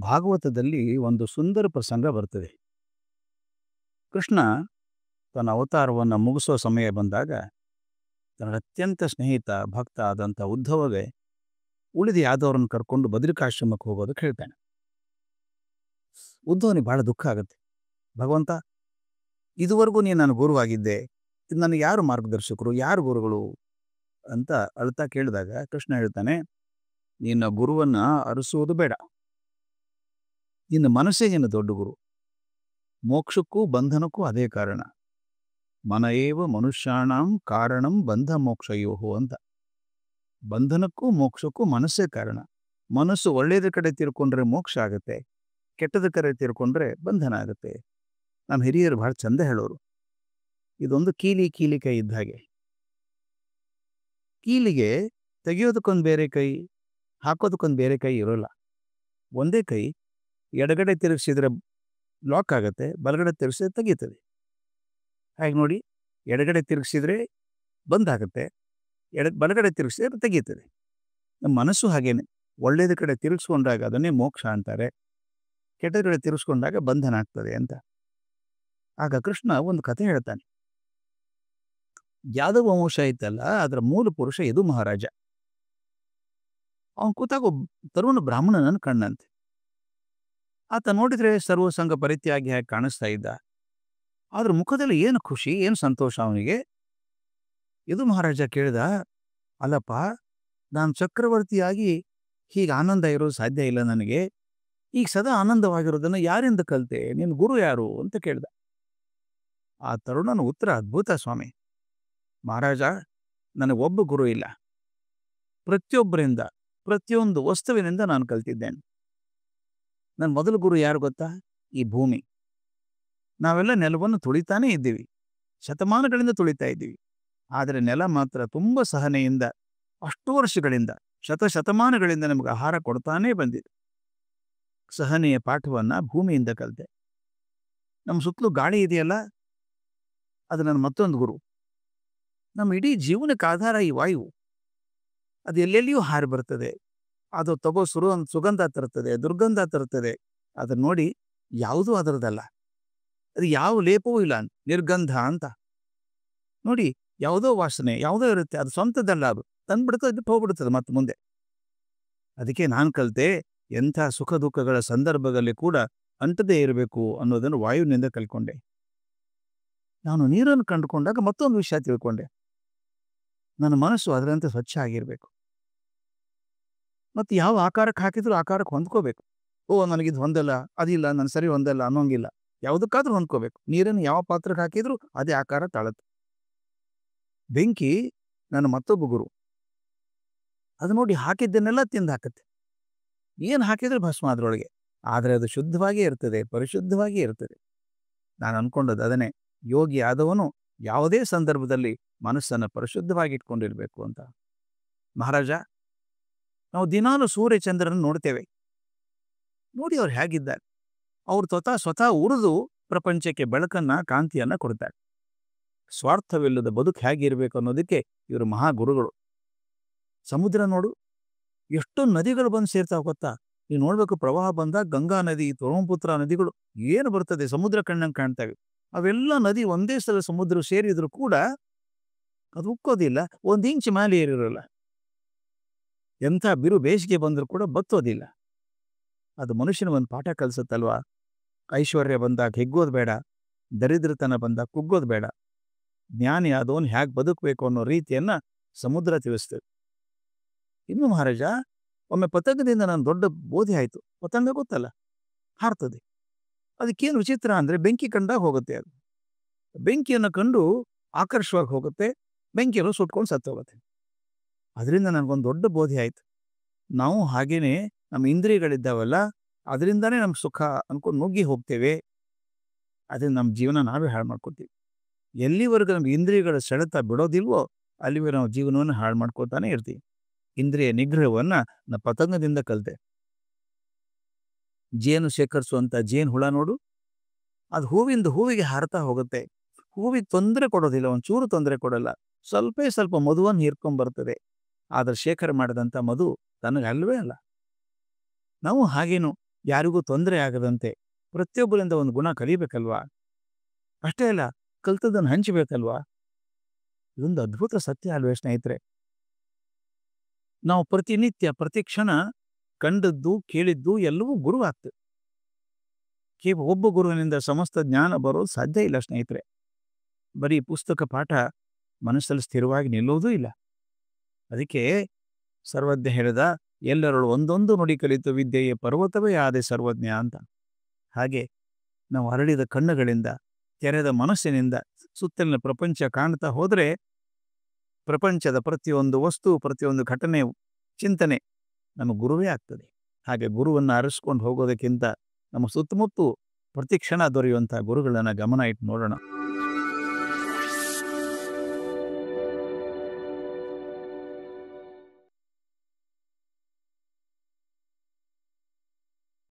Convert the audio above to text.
ಭಾಗವತದಲ್ಲಿ ಒಂದು ಸುಂದರ ಪ್ರಸಂಗ ಬರ್ತದೆ. ಕೃಷ್ಣ ತನ್ನ ಅವತಾರವನ್ನು ಮುಗಿಸೋ ಸಮಯ ಬಂದಾಗ ತನ್ನ ಅತ್ಯಂತ ಸ್ನೇಹಿತ ಭಕ್ತ ಆದಂಥ ಉದ್ಧವಗೆ ಉಳಿದ ಯಾದವರನ್ನು ಕರ್ಕೊಂಡು ಬದರಿಕಾಶ್ರಮಕ್ಕೆ ಹೋಗೋದಕ್ಕೆ ಹೇಳ್ತಾನೆ. ಉದ್ಧವನಿಗೆ ಬಹಳ ದುಃಖ ಆಗುತ್ತೆ. ಭಗವಂತ, ಇದುವರೆಗೂ ನೀನು ನನ್ನ ಗುರುವಾಗಿದ್ದೆ, ಇದು ನನಗೆ ಯಾರು ಮಾರ್ಗದರ್ಶಕರು, ಯಾರು ಗುರುಗಳು ಅಂತ ಅಳ್ತಾ ಕೇಳಿದಾಗ ಕೃಷ್ಣ ಹೇಳ್ತಾನೆ, ನಿನ್ನ ಗುರುವನ್ನು ಅರಸುವುದು ಬೇಡ, ನಿನ್ನ ಮನಸ್ಸೇ ನಿನ್ನ ದೊಡ್ಡ ಗುರು. ಮೋಕ್ಷಕ್ಕೂ ಬಂಧನಕ್ಕೂ ಅದೇ ಕಾರಣ. ಮನ ಏವ ಮನುಷ್ಯಾಣಂ ಕಾರಣಂ ಬಂಧ ಮೋಕ್ಷಯೋಹೋ ಅಂತ. ಬಂಧನಕ್ಕೂ ಮೋಕ್ಷಕ್ಕೂ ಮನಸ್ಸೇ ಕಾರಣ. ಮನಸ್ಸು ಒಳ್ಳೆಯದ ಕಡೆ ತಿರ್ಕೊಂಡ್ರೆ ಮೋಕ್ಷ ಆಗುತ್ತೆ, ಕೆಟ್ಟದ ಕಡೆ ತಿರ್ಕೊಂಡ್ರೆ ಬಂಧನ ಆಗುತ್ತೆ. ನಮ್ಮ ಹಿರಿಯರು ಬಹಳ ಚಂದ ಹೇಳೋರು, ಇದೊಂದು ಕೀಲಿಕೈ ಇದ್ದ ಹಾಗೆ. ಕೀಲಿಗೆ ತೆಗೆಯೋದಕ್ಕೊಂದು ಬೇರೆ ಕೈ, ಹಾಕೋದಕ್ಕೊಂದು ಬೇರೆ ಕೈ ಇರೋಲ್ಲ. ಒಂದೇ ಕೈ ಎಡಗಡೆ ತಿರುಗಿಸಿದ್ರೆ ಲಾಕ್ ಆಗುತ್ತೆ, ಬಲಗಡೆ ತಿರುಗಿಸಿದ್ರೆ ತೆಗೀತದೆ. ಹಾಗೆ ನೋಡಿ, ಎಡಗಡೆ ತಿರುಗಿಸಿದ್ರೆ ಬಂದಾಗುತ್ತೆ, ಬಲಗಡೆ ತಿರುಗಿಸಿದ್ರೆ ತೆಗೀತದೆ. ನಮ್ಮ ಮನಸ್ಸು ಹಾಗೇನೆ, ಒಳ್ಳೆಯದ ಕಡೆ ತಿರುಗಿಸ್ಕೊಂಡಾಗ ಅದನ್ನೇ ಮೋಕ್ಷ ಅಂತಾರೆ, ಕೆಟ್ಟದ ಕಡೆ ತಿರುಗಿಸ್ಕೊಂಡಾಗ ಬಂಧನ ಆಗ್ತದೆ ಅಂತ. ಆಗ ಕೃಷ್ಣ ಒಂದು ಕಥೆ ಹೇಳ್ತಾನೆ. ಯಾದವ ವಂಶ ಇತ್ತಲ್ಲ, ಅದರ ಮೂಲ ಪುರುಷ ಯದು ಮಹಾರಾಜ. ಅವನು ಕೂತಾಗ ಒಬ್ಬ ತರುಣ ಬ್ರಾಹ್ಮಣನನ್ನು ಕಣ್ಣಂತೆ. ಆತ ನೋಡಿದ್ರೆ ಸರ್ವಸಂಗ ಪರಿತ್ಯಾಗಿ ಹಾಗೆ ಕಾಣಿಸ್ತಾ ಇದ್ದ. ಆದ್ರ ಮುಖದಲ್ಲಿ ಏನು ಖುಷಿ, ಏನು ಸಂತೋಷ ಅವನಿಗೆ. ಯದು ಮಹಾರಾಜ ಕೇಳಿದ, ಅಲ್ಲಪ್ಪ, ನಾನು ಚಕ್ರವರ್ತಿಯಾಗಿ ಹೀಗೆ ಆನಂದ ಇರೋದು ಸಾಧ್ಯ ಇಲ್ಲ ನನಗೆ. ಈಗ ಸದಾ ಆನಂದವಾಗಿರೋದನ್ನು ಯಾರಿಂದ ಕಲಿತೆ, ನಿನ್ನ ಗುರು ಯಾರು ಅಂತ ಕೇಳ್ದ. ಆ ತರುಣನ ಉತ್ತರ ಅದ್ಭುತ ಸ್ವಾಮಿ. ಮಹಾರಾಜ, ನನಗೆ ಒಬ್ಬ ಗುರು ಇಲ್ಲ, ಪ್ರತಿಯೊಬ್ಬರಿಂದ ಪ್ರತಿಯೊಂದು ವಸ್ತುವಿನಿಂದ ನಾನು ಕಲ್ತಿದ್ದೇನೆ. ನನ್ನ ಮೊದಲ ಗುರು ಯಾರು ಗೊತ್ತಾ? ಈ ಭೂಮಿ. ನಾವೆಲ್ಲ ನೆಲವನ್ನು ತುಳಿತಾನೇ ಇದ್ದೀವಿ, ಶತಮಾನಗಳಿಂದ ತುಳಿತಾ ಇದ್ದೀವಿ. ಆದರೆ ನೆಲ ಮಾತ್ರ ತುಂಬ ಸಹನೆಯಿಂದ ಅಷ್ಟು ವರ್ಷಗಳಿಂದ, ಶತಮಾನಗಳಿಂದ ನಮಗೆ ಆಹಾರ ಕೊಡ್ತಾನೇ ಬಂದಿದೆ. ಸಹನೆಯ ಪಾಠವನ್ನು ಭೂಮಿಯಿಂದ ಕಲಿತೆ. ನಮ್ಮ ಸುತ್ತಲೂ ಗಾಳಿ ಇದೆಯಲ್ಲ, ಅದು ನನ್ನ ಮತ್ತೊಂದು ಗುರು. ನಮ್ಮ ಇಡೀ ಜೀವನಕ್ಕೆ ಆಧಾರ ಈ ವಾಯು. ಅದು ಎಲ್ಲೆಲ್ಲಿಯೂ ಹಾರಿ ಬರ್ತದೆ, ಅದು ತಗೋ ಸುಗಂಧ ತರ್ತದೆ, ದುರ್ಗಂಧ ತರ್ತದೆ. ಅದನ್ನು ನೋಡಿ ಯಾವುದೂ ಅದರದಲ್ಲ, ಅದು ಯಾವ ಲೇಪವೂ ಇಲ್ಲ, ನಿರ್ಗಂಧ ಅಂತ. ನೋಡಿ, ಯಾವುದೋ ವಾಸನೆ ಯಾವುದೋ ಇರುತ್ತೆ, ಅದು ಸ್ವಂತದಲ್ಲ, ಅದು ತಂದ್ಬಿಡ್ತದೆ, ಬಿಟ್ಟು ಹೋಗ್ಬಿಡ್ತದೆ ಮತ್ತೆ ಮುಂದೆ. ಅದಕ್ಕೆ ನಾನು ಕಲಿತೆ, ಎಂಥ ಸುಖ ದುಃಖಗಳ ಸಂದರ್ಭದಲ್ಲಿ ಕೂಡ ಅಂಟದೇ ಇರಬೇಕು ಅನ್ನೋದನ್ನು ವಾಯುವಿನಿಂದ ಕಲ್ಕೊಂಡೆ. ನಾನು ನೀರನ್ನು ಕಂಡುಕೊಂಡಾಗ ಮತ್ತೊಂದು ವಿಷಯ ತಿಳ್ಕೊಂಡೆ, ನನ್ನ ಮನಸ್ಸು ಅದರಂತೆ ಸ್ವಚ್ಛ ಆಗಿರಬೇಕು. ಮತ್ತು ಯಾವ ಆಕಾರಕ್ಕೆ ಹಾಕಿದ್ರು ಆಕಾರಕ್ಕೆ ಹೊಂದ್ಕೋಬೇಕು. ನನಗಿದು ಹೊಂದಲ್ಲ, ಅದಿಲ್ಲ, ನಾನು ಸರಿ ಹೊಂದಲ್ಲ ಅನ್ನೋಂಗಿಲ್ಲ. ಯಾವುದಕ್ಕಾದ್ರೂ ಹೊಂದ್ಕೋಬೇಕು. ನೀರನ್ನು ಯಾವ ಪಾತ್ರಕ್ಕೆ ಹಾಕಿದ್ರು ಅದೇ ಆಕಾರ ತಾಳುತ್ತೆ. ಬೆಂಕಿ ನನ್ನ ಮತ್ತೊಬ್ಬ ಗುರು. ಅದು ನೋಡಿ ಹಾಕಿದ್ದನ್ನೆಲ್ಲ ತಿಂದು ಹಾಕತ್ತೆ. ಏನು ಹಾಕಿದ್ರೆ ಭಸ್ಮ ಅದರೊಳಗೆ, ಆದರೆ ಅದು ಶುದ್ಧವಾಗಿಯೇ ಇರ್ತದೆ, ಪರಿಶುದ್ಧವಾಗಿಯೇ ಇರ್ತದೆ. ನಾನು ಅನ್ಕೊಂಡದ್ದು ಅದನ್ನೇ, ಯೋಗಿ ಆದವನು ಯಾವುದೇ ಸಂದರ್ಭದಲ್ಲಿ ಮನಸ್ಸನ್ನು ಪರಿಶುದ್ಧವಾಗಿ ಇಟ್ಕೊಂಡಿರ್ಬೇಕು ಅಂತ. ಮಹಾರಾಜ, ನಾವು ದಿನಾಲು ಸೂರ್ಯ ಚಂದ್ರನ ನೋಡ್ತೇವೆ. ನೋಡಿ ಅವ್ರು ಹೇಗಿದ್ದಾರೆ. ಅವ್ರು ಸ್ವತಃ ಉರಿದು ಪ್ರಪಂಚಕ್ಕೆ ಬೆಳಕನ್ನ, ಕಾಂತಿಯನ್ನ ಕೊಡ್ತಾರೆ. ಸ್ವಾರ್ಥವಿಲ್ಲದ ಬದುಕು ಹೇಗಿರ್ಬೇಕು ಅನ್ನೋದಕ್ಕೆ ಇವರು ಮಹಾಗುರುಗಳು. ಸಮುದ್ರ ನೋಡು, ಎಷ್ಟೋ ನದಿಗಳು ಬಂದು ಸೇರ್ತಾವ ಗೊತ್ತಾ? ನೀವು ನೋಡ್ಬೇಕು, ಪ್ರವಾಹ ಬಂದಾಗ ಗಂಗಾ ನದಿ, ಬ್ರಹ್ಮಪುತ್ರ ನದಿಗಳು ಏನು ಬರ್ತದೆ, ಸಮುದ್ರ ಕಣ್ಣಂಗೆ ಕಾಣ್ತವೆ. ಅವೆಲ್ಲ ನದಿ ಒಂದೇ ಸಲ ಸಮುದ್ರ ಸೇರಿದ್ರು ಕೂಡ ಅದು ಉಕ್ಕೋದಿಲ್ಲ, ಒಂದು ಇಂಚು ಮೇಲೆ ಏರಿರೋಲ್ಲ. ಎಂಥ ಬಿರು ಬೇಸಿಗೆ ಬಂದರೂ ಕೂಡ ಬತ್ತೋದಿಲ್ಲ. ಅದು ಮನುಷ್ಯನ ಒಂದು ಪಾಠ ಕಲಿಸುತ್ತಲ್ವಾ. ಐಶ್ವರ್ಯ ಬಂದಾಗ ಹಿಗ್ಗೋದು ಬೇಡ, ದರಿದ್ರತನ ಬಂದಾಗ ಕುಗ್ಗೋದು ಬೇಡ. ಜ್ಞಾನಿ ಆದವನು ಹೇಗೆ ಬದುಕಬೇಕು ಅನ್ನೋ ರೀತಿಯನ್ನ ಸಮುದ್ರ ತಿಳಿಸ್ತದೆ. ಇನ್ನು ಮಹಾರಾಜ, ಒಮ್ಮೆ ಪತಂಗದಿಂದ ನಾನು ದೊಡ್ಡ ಬೋಧೆ ಆಯಿತು. ಪತಂಗ ಗೊತ್ತಲ್ಲ, ಹಾರ್ತದೆ. ಅದಕ್ಕೇನು ವಿಚಿತ್ರ ಅಂದರೆ, ಬೆಂಕಿ ಕಂಡಾಗ ಹೋಗುತ್ತೆ. ಅದು ಬೆಂಕಿಯನ್ನು ಕಂಡು ಆಕರ್ಷವಾಗಿ ಹೋಗುತ್ತೆ, ಬೆಂಕಿಯನ್ನು ಸುಟ್ಕೊಂಡು ಸತ್ತೋಗುತ್ತೆ. ಅದರಿಂದ ನನಗೊಂದು ದೊಡ್ಡ ಬೋಧೆ ಆಯಿತು. ನಾವು ಹಾಗೇನೆ ನಮ್ಮ ಇಂದ್ರಿಯಗಳಿದ್ದಾವಲ್ಲ, ಅದರಿಂದಾನೇ ನಮ್ಗೆ ಸುಖ ಅನ್ಕೊಂಡು ನುಗ್ಗಿ ಹೋಗ್ತೇವೆ. ಅದರಿಂದ ನಮ್ಮ ಜೀವನ ನಾವೇ ಹಾಳು ಮಾಡ್ಕೊತೀವಿ. ಎಲ್ಲಿವರೆಗೂ ನಮ್ಗೆ ಇಂದ್ರಿಯಗಳ ಸೆಳೆತ ಬಿಡೋದಿಲ್ವೋ ಅಲ್ಲಿವರೆಗೂ ನಾವು ಜೀವನವನ್ನು ಹಾಳು ಮಾಡ್ಕೊತಾನೆ ಇರ್ತೀವಿ. ಇಂದ್ರಿಯ ನಿಗ್ರಹವನ್ನು ನಾವು ಪತಂಗದಿಂದ ಕಲಿತೆ. ಜೇನು ಶೇಖರಿಸುವಂಥ ಜೇನು ಹುಳ ನೋಡು, ಅದು ಹೂವಿಂದ ಹೂವಿಗೆ ಹಾರ್ತಾ ಹೋಗುತ್ತೆ. ಹೂವಿಗೆ ತೊಂದರೆ ಕೊಡೋದಿಲ್ಲ, ಒಂಚೂರು ತೊಂದರೆ ಕೊಡಲ್ಲ. ಸ್ವಲ್ಪ ಮಧುವನ್ನು ಹೀರ್ಕೊಂಡ್ಬರ್ತದೆ. ಆದರೆ ಶೇಖರ ಮಾಡಿದಂಥ ಮಧು ತನಗೆ ಅಲ್ವೇ ಅಲ್ಲ. ನಾವು ಹಾಗೇನು ಯಾರಿಗೂ ತೊಂದರೆ ಆಗದಂತೆ ಪ್ರತಿಯೊಬ್ಬರಿಂದ ಒಂದು ಗುಣ ಕಲಿಬೇಕಲ್ವಾ? ಅಷ್ಟೇ ಅಲ್ಲ, ಕಲ್ತದ್ದನ್ನು ಹಂಚಬೇಕಲ್ವಾ? ಇದೊಂದು ಅದ್ಭುತ ಸತ್ಯ ಅಲ್ವೇ ಸ್ನೇಹಿತರೆ? ನಾವು ಪ್ರತಿನಿತ್ಯ ಪ್ರತಿ ಕ್ಷಣ ಕಂಡದ್ದು ಕೇಳಿದ್ದು ಎಲ್ಲವೂ ಗುರುವಾಗ್ತದೆ. ಒಬ್ಬ ಗುರುವಿನಿಂದ ಸಮಸ್ತ ಜ್ಞಾನ ಬರೋದು ಸಾಧ್ಯ ಇಲ್ಲ ಸ್ನೇಹಿತರೆ. ಬರೀ ಪುಸ್ತಕ ಪಾಠ ಮನಸ್ಸಲ್ಲಿ ಸ್ಥಿರವಾಗಿ ನಿಲ್ಲೋದೂ ಇಲ್ಲ. ಅದಕ್ಕೆ ಸರ್ವಜ್ಞ ಹೇಳಿದ, ಎಲ್ಲರಳು ಒಂದೊಂದು ನುಡಿ ಕಲಿತು ವಿದ್ಯೆಯೇ ಪರ್ವತವೇ ಆದೆ ಸರ್ವಜ್ಞ ಅಂತ. ಹಾಗೆ ನಾವು ಹರಡಿದ ಕಣ್ಣುಗಳಿಂದ, ತೆರೆದ ಮನಸ್ಸಿನಿಂದ ಸುತ್ತಲಿನ ಪ್ರಪಂಚ ಕಾಣ್ತಾ ಹೋದರೆ ಪ್ರಪಂಚದ ಪ್ರತಿಯೊಂದು ವಸ್ತು, ಪ್ರತಿಯೊಂದು ಘಟನೆ, ಚಿಂತನೆ ನಮ್ಮ ಗುರುವೇ ಆಗ್ತದೆ. ಹಾಗೆ ಗುರುವನ್ನು ಅರಸ್ಕೊಂಡು ಹೋಗೋದಕ್ಕಿಂತ ನಮ್ಮ ಸುತ್ತಮುತ್ತ ಪ್ರತಿ ಕ್ಷಣ ದೊರೆಯುವಂಥ ಗುರುಗಳನ್ನು ಗಮನ ಇಟ್ಟು ನೋಡೋಣ.